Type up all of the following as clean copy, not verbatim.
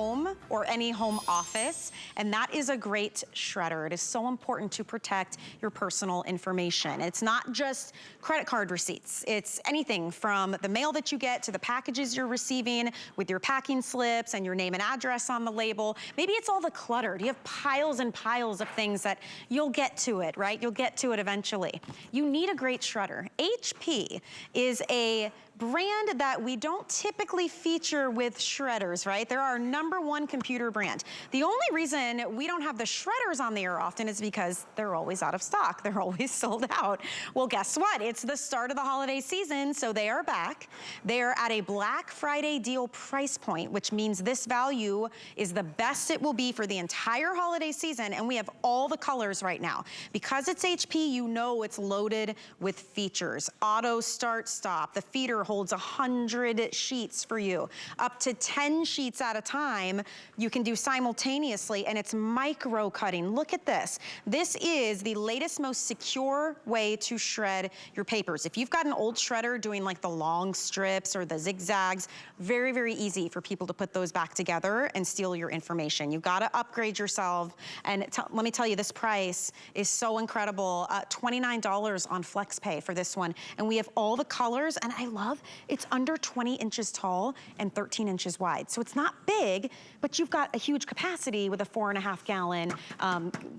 home or any home office, and that is a great shredder. It is so important to protect your personal information. It's not just credit card receipts. It's anything from the mail that you get to the packages you're receiving with your packing slips and your name and address on the label. Maybe it's all the clutter. You have piles and piles of things that you'll get to it, right? You'll get to it eventually. You need a great shredder. HP is a brand that we don't typically feature with shredders, right? They're our #1 computer brand. The only reason we don't have the shredders on the air often is because they're always out of stock. They're always sold out. Well, guess what? It's the start of the holiday season, so they are back. They're at a Black Friday deal price point, which means this value is the best it will be for the entire holiday season, and we have all the colors right now. Because it's HP, you know it's loaded with features. Auto start stop. The feeder holds 100 sheets for you. Up to 10 sheets at a time you can do simultaneously, and it's micro cutting. Look at this. This is the latest, most secure way to shred your papers. If you've got an old shredder doing like the long strips or the zigzags, very, very easy for people to put those back together and steal your information. You've got to upgrade yourself, and let me tell you, this price is so incredible. $29 on FlexPay for this one, and we have all the colors, and I love it's under 20 inches tall and 13 inches wide. So it's not big, but you've got a huge capacity with a 4.5 gallon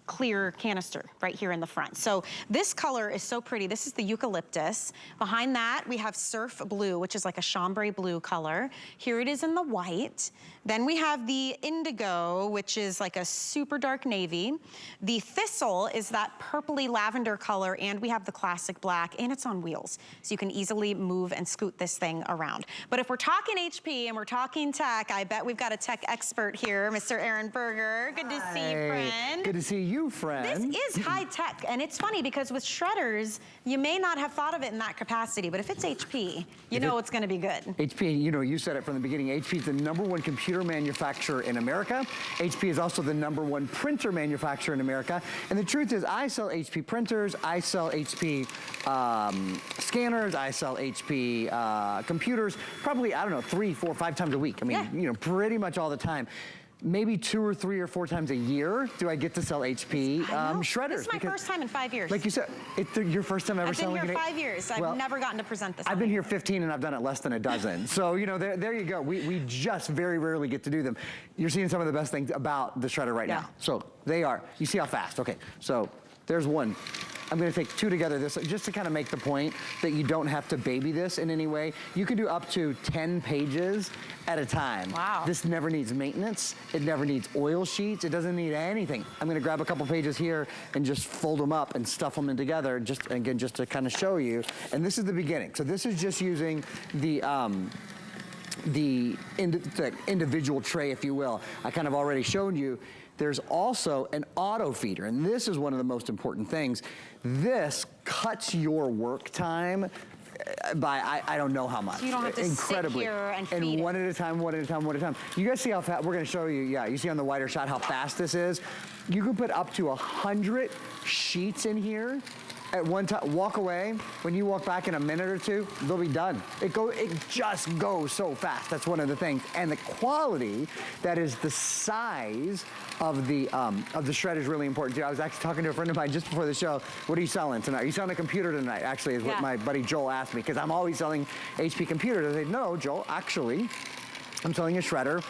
clear canister right here in the front. So this color is so pretty. This is the eucalyptus. Behind that, we have surf blue, which is like a chambray blue color. Here it is in the white. Then we have the indigo, which is like a super dark navy. The thistle is that purpley lavender color, and we have the classic black, and it's on wheels. So you can easily move and scoot this thing around. But if we're talking HP and we're talking tech, I bet we've got a tech expert here, Mr. Aaron Berger. Good to see you, friend. Good to see you, friend. This is high tech, and it's funny because with shredders, you may not have thought of it in that capacity, but if it's HP, you know it's gonna be good. HP, you know, you said it from the beginning, HP is the #1 computer manufacturer in America. HP is also the #1 printer manufacturer in America. And the truth is, I sell HP printers, I sell HP scanners, I sell HP computers, probably, I don't know, 3, 4, 5 times a week. I mean, you know, pretty much all the time. Maybe 2 or 3 or 4 times a year do I get to sell HP shredders. This is my first time in 5 years. Like you said, it's your first time ever selling it? I've been here 5 years. I've never gotten to present this. I've been here 15 and I've done it less than a dozen. So, you know, there you go. We just very rarely get to do them. You're seeing some of the best things about the shredder right now. So they are. You see how fast? Okay, so there's one. I'm gonna take 2 together just to kind of make the point that you don't have to baby this in any way. You can do up to 10 pages at a time. Wow. This never needs maintenance. It never needs oil sheets. It doesn't need anything. I'm gonna grab a couple pages here and just fold them up and stuff them in together, just again, just to kind of show you. And this is the beginning. So this is just using the individual tray, if you will. I kind of already showed you. There's also an auto feeder, and this is one of the most important things. This cuts your work time by I don't know how much. So you don't have to sit here and feed and one at a time, one at a time, one at a time. You guys see how fast, we're gonna show you, you see on the wider shot how fast this is? You can put up to 100 sheets in here at one time. Walk away, when you walk back in a minute or 2, they'll be done. It just goes so fast. That's one of the things. And the quality, that is the size of the shred is really important too. I was actually talking to a friend of mine just before the show. What are you selling tonight? Are you selling a computer tonight? Actually, is what my buddy Joel asked me, because I'm always selling HP computers. I said, no, Joel, actually, I'm selling a shredder.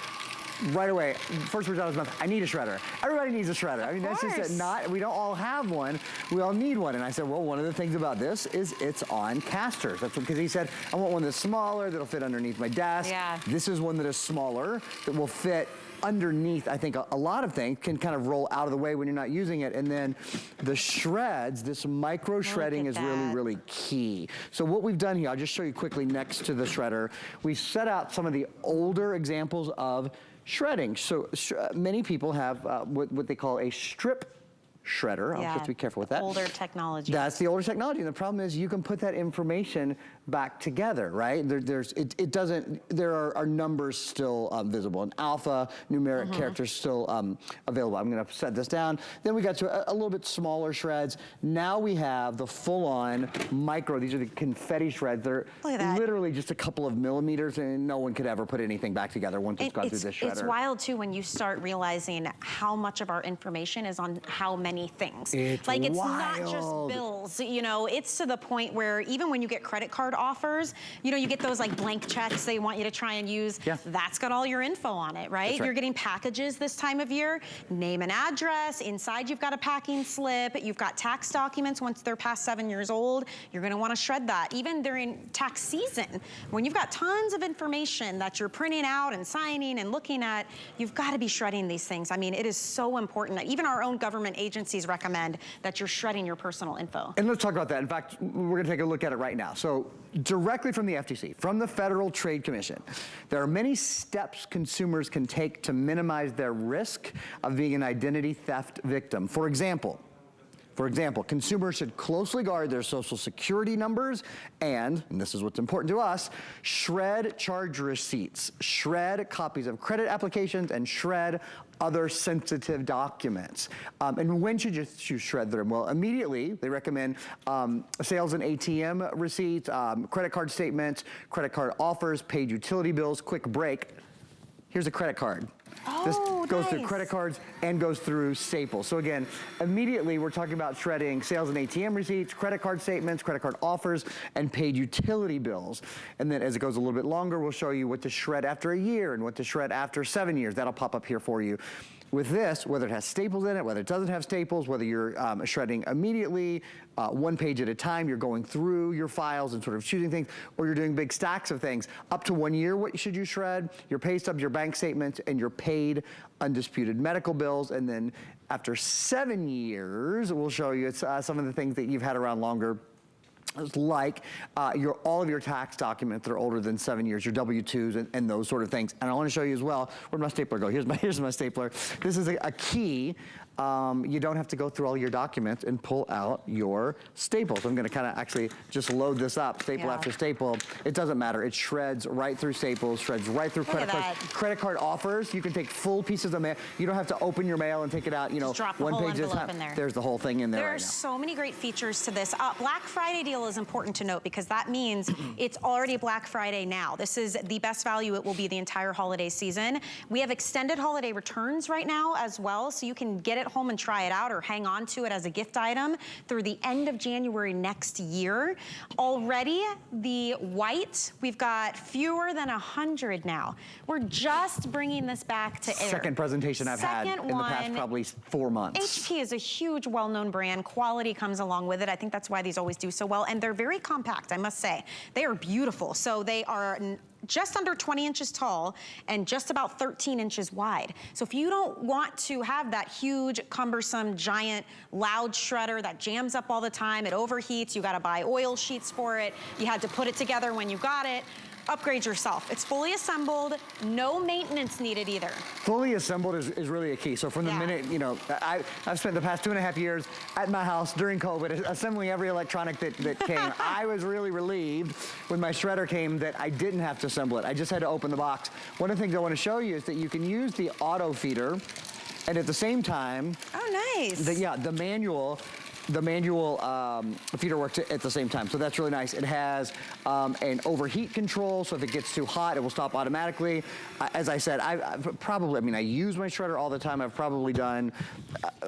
Right away, first words out of his mouth, I need a shredder. Everybody needs a shredder. I mean, that's just we don't all have one, we all need one. And I said, well, one of the things about this is it's on casters. That's because he said, I want one that's smaller, that'll fit underneath my desk. Yeah. This is one that is smaller, that will fit underneath. I think a lot of things can kind of roll out of the way when you're not using it. And then the shreds, this micro shredding is really, really key. So what we've done here, I'll just show you quickly next to the shredder. We set out some of the older examples of shredding. So many people have what they call a strip shredder. I'll just have to be careful with that. Older technology. That's the older technology. And the problem is you can put that information back together, right? There are numbers still visible. An alpha numeric characters still available. I'm gonna set this down. Then we got to a little bit smaller shreds. Now we have the full-on micro. These are the confetti shreds. They're literally just a couple of millimeters, and no one could ever put anything back together once it's gone through this shredder. It's wild too when you start realizing how much of our information is on how many things. It's not just bills, you know, it's to the point where even when you get credit card offers, you know, you get those like blank checks they want you to try and use. Yeah. That's got all your info on it, right? You're getting packages this time of year, name and address, inside you've got a packing slip, you've got tax documents once they're past 7 years old, you're gonna wanna shred that. Even during tax season, when you've got tons of information that you're printing out and signing and looking at, you've gotta be shredding these things. I mean, it is so important. Even our own government agencies recommend that you're shredding your personal info. And let's talk about that. In fact, we're gonna take a look at it right now. So directly from the FTC, from the Federal Trade Commission, there are many steps consumers can take to minimize their risk of being an identity theft victim. For example, consumers should closely guard their social security numbers and this is what's important to us, shred charge receipts, shred copies of credit applications, and shred other sensitive documents. And when should you shred them? Well, immediately, they recommend sales and ATM receipts, credit card statements, credit card offers, paid utility bills. Quick break. Here's a credit card. This goes through credit cards and goes through Staples. So again, immediately we're talking about shredding sales and ATM receipts, credit card statements, credit card offers, and paid utility bills. And then as it goes a little bit longer, we'll show you what to shred after a year and what to shred after 7 years. That'll pop up here for you. With this, whether it has staples in it, whether it doesn't have staples, whether you're shredding immediately, one page at a time, you're going through your files and sort of choosing things, or you're doing big stacks of things. Up to 1 year, what should you shred? Your pay stubs, your bank statements, and your paid undisputed medical bills. And then after 7 years, we'll show you some of the things that you've had around longer, like all of your tax documents that are older than 7 years, your W-2s and those sort of things. And I want to show you as well, where'd my stapler go? Here's my stapler. This is a key. You don't have to go through all your documents and pull out your staples. I'm gonna kind of actually just load this up, staple after staple. It doesn't matter, it shreds right through staples, shreds right through credit cards. Credit card offers, you can take full pieces of mail. You don't have to open your mail and take it out, you know, one page at a time. There's the whole thing in there. There are so many great features to this. Black Friday deal is important to note because that means it's already Black Friday now. This is the best value it will be the entire holiday season. We have extended holiday returns right now as well, so you can get it home and try it out or hang on to it as a gift item through the end of January next year. Already, the white, we've got fewer than 100 now. We're just bringing this back to air. Second presentation I've had in the past probably 4 months. HP is a huge, well-known brand. Quality comes along with it. I think that's why these always do so well. And they're very compact, I must say. They are beautiful. So they are just under 20 inches tall and just about 13 inches wide. So if you don't want to have that huge, cumbersome, giant, loud shredder that jams up all the time, it overheats, you gotta buy oil sheets for it, you had to put it together when you got it, upgrade yourself. It's fully assembled, no maintenance needed either. Fully assembled is really a key. So from the minute, you know, I've spent the past 2.5 years at my house during COVID assembling every electronic that came. I was really relieved when my shredder came that I didn't have to assemble it. I just had to open the box. One of the things I want to show you is that you can use the auto feeder and at the same time, the manual feeder works at the same time, so that's really nice. It has an overheat control, so if it gets too hot, it will stop automatically. As I said, I use my shredder all the time. I've probably done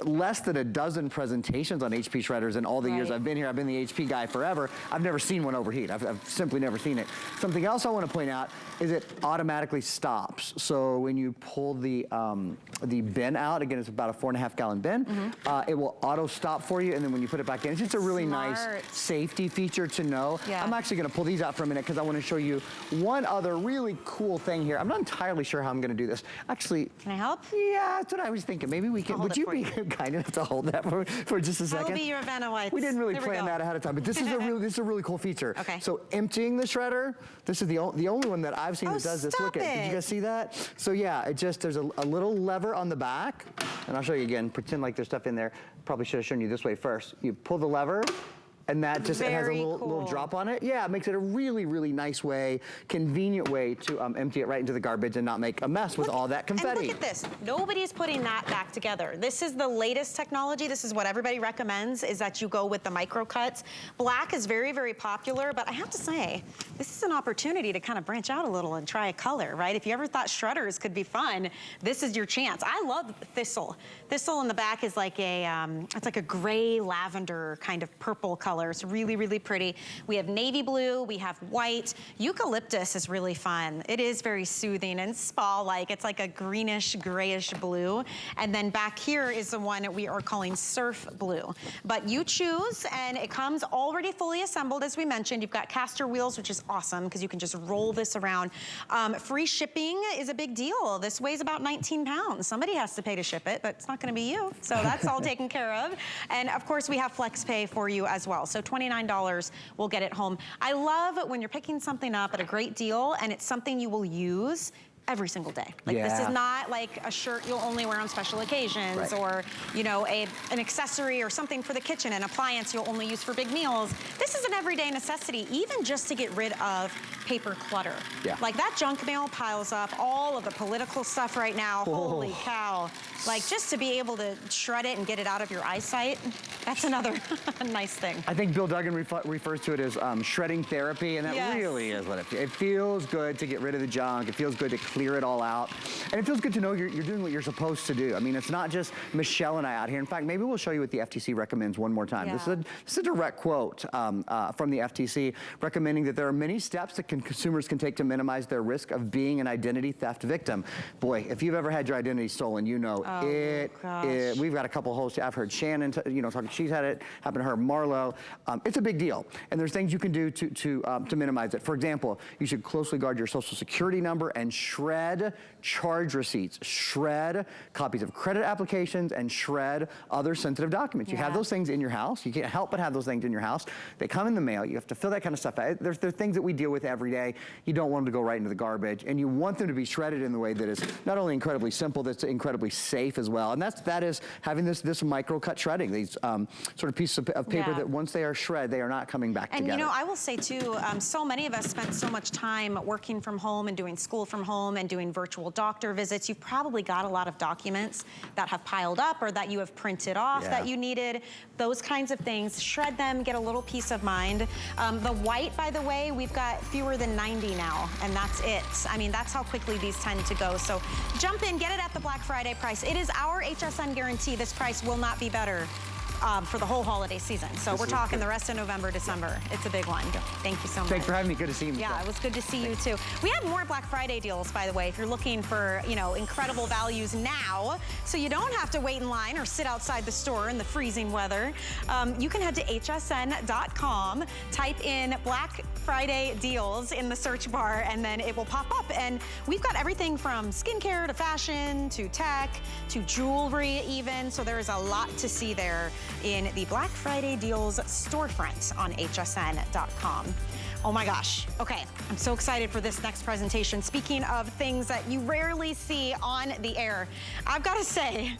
less than a dozen presentations on HP shredders in all the years I've been here. I've been the HP guy forever. I've never seen one overheat. I've simply never seen it. Something else I want to point out is it automatically stops. So when you pull the bin out, again, it's about a 4.5 gallon bin, it will auto stop for you, and then when you put it back in, it's just a really nice safety feature to know. Yeah. I'm actually gonna pull these out for a minute because I wanna show you one other really cool thing here. I'm not entirely sure how I'm gonna do this. Actually. Can I help? Yeah, that's what I was thinking. Maybe we can, would you be kind enough to hold that for just a second? I will be your Vanna White. We didn't really plan that ahead of time, but this is a really cool feature. Okay. So emptying the shredder, this is the only one that I've seen that does this. Look at, did you guys see that? So yeah, there's a little lever on the back, and I'll show you again, pretend like there's stuff in there. Probably should have shown you this way first. You pull the lever, and that just it has a little drop on it. Yeah, it makes it a really, really nice way, convenient way to empty it right into the garbage and not make a mess with all that confetti. And look at this. Nobody's putting that back together. This is the latest technology. This is what everybody recommends, is that you go with the micro cuts. Black is very, very popular, but I have to say, this is an opportunity to kind of branch out a little and try a color, right? If you ever thought shredders could be fun, this is your chance. I love thistle. Thistle in the back is like it's like a gray lavender kind of purple color. It's really, really pretty. We have navy blue, we have white. Eucalyptus is really fun. It is very soothing and spa-like. It's like a greenish, grayish blue. And then back here is the one that we are calling surf blue. But you choose, and it comes already fully assembled, as we mentioned. You've got caster wheels, which is awesome, because you can just roll this around. Free shipping is a big deal. This weighs about 19 pounds. Somebody has to pay to ship it, but it's not gonna be you. So that's all taken care of. And of course, we have flex pay for you as well. So $29 will get it home. I love when you're picking something up at a great deal and it's something you will use every single day. Like this is not like a shirt you'll only wear on special occasions, or you know, an accessory or something for the kitchen, an appliance you'll only use for big meals. This is an everyday necessity, even just to get rid of paper clutter. Like that junk mail piles up, all of the political stuff right now, holy cow. Like just to be able to shred it and get it out of your eyesight, that's another nice thing. I think Bill Duggan refers to it as shredding therapy, and that really is what it feels good to get rid of the junk. It feels good to clear it all out. And it feels good to know you're doing what you're supposed to do. I mean, it's not just Michelle and I out here. In fact, maybe we'll show you what the FTC recommends one more time. This is a direct quote from the FTC recommending that there are many steps that consumers can take to minimize their risk of being an identity theft victim. Boy, if you've ever had your identity stolen, you know we've got a couple hosts. I've heard Shannon, talking. She's had it happen to her. Marlo. It's a big deal, and there's things you can do to minimize it. For example, you should closely guard your social security number and shred charge receipts, shred copies of credit applications, and shred other sensitive documents. You have those things in your house. You can't help but have those things in your house. They come in the mail. You have to fill that kind of stuff out. There's things that we deal with every day. You don't want them to go right into the garbage, and you want them to be shredded in the way that is not only incredibly simple, that's incredibly safe as well. And that is having this micro cut shredding, these sort of pieces of paper that once they are shred, they are not coming back together. And you know, I will say too, so many of us spend so much time working from home and doing school from home and doing virtual doctor visits. You've probably got a lot of documents that have piled up or that you have printed off that you needed. Those kinds of things, shred them, get a little peace of mind. The white, by the way, we've got fewer than 90 now, and that's it. I mean, that's how quickly these tend to go. So jump in, get it at the Black Friday price. It is our HSN guarantee. This price will not be better for the whole holiday season. So we're talking the rest of November, December. It's a big one. Thank you so much. Thanks for having me. Good to see you. Yeah, it was good to see you too. We have more Black Friday deals, by the way, if you're looking for, incredible values now, so you don't have to wait in line or sit outside the store in the freezing weather. You can head to hsn.com, type in Black Friday deals in the search bar, and then it will pop up. And we've got everything from skincare to fashion to tech to jewelry even. So there is a lot to see there in the Black Friday deals storefront on hsn.com. Oh my gosh. Okay, I'm so excited for this next presentation. Speaking of things that you rarely see on the air, I've got to say,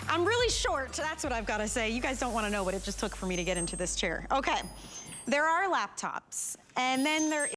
I'm really short. That's what I've got to say. You guys don't want to know what it just took for me to get into this chair. Okay, there are laptops, and then there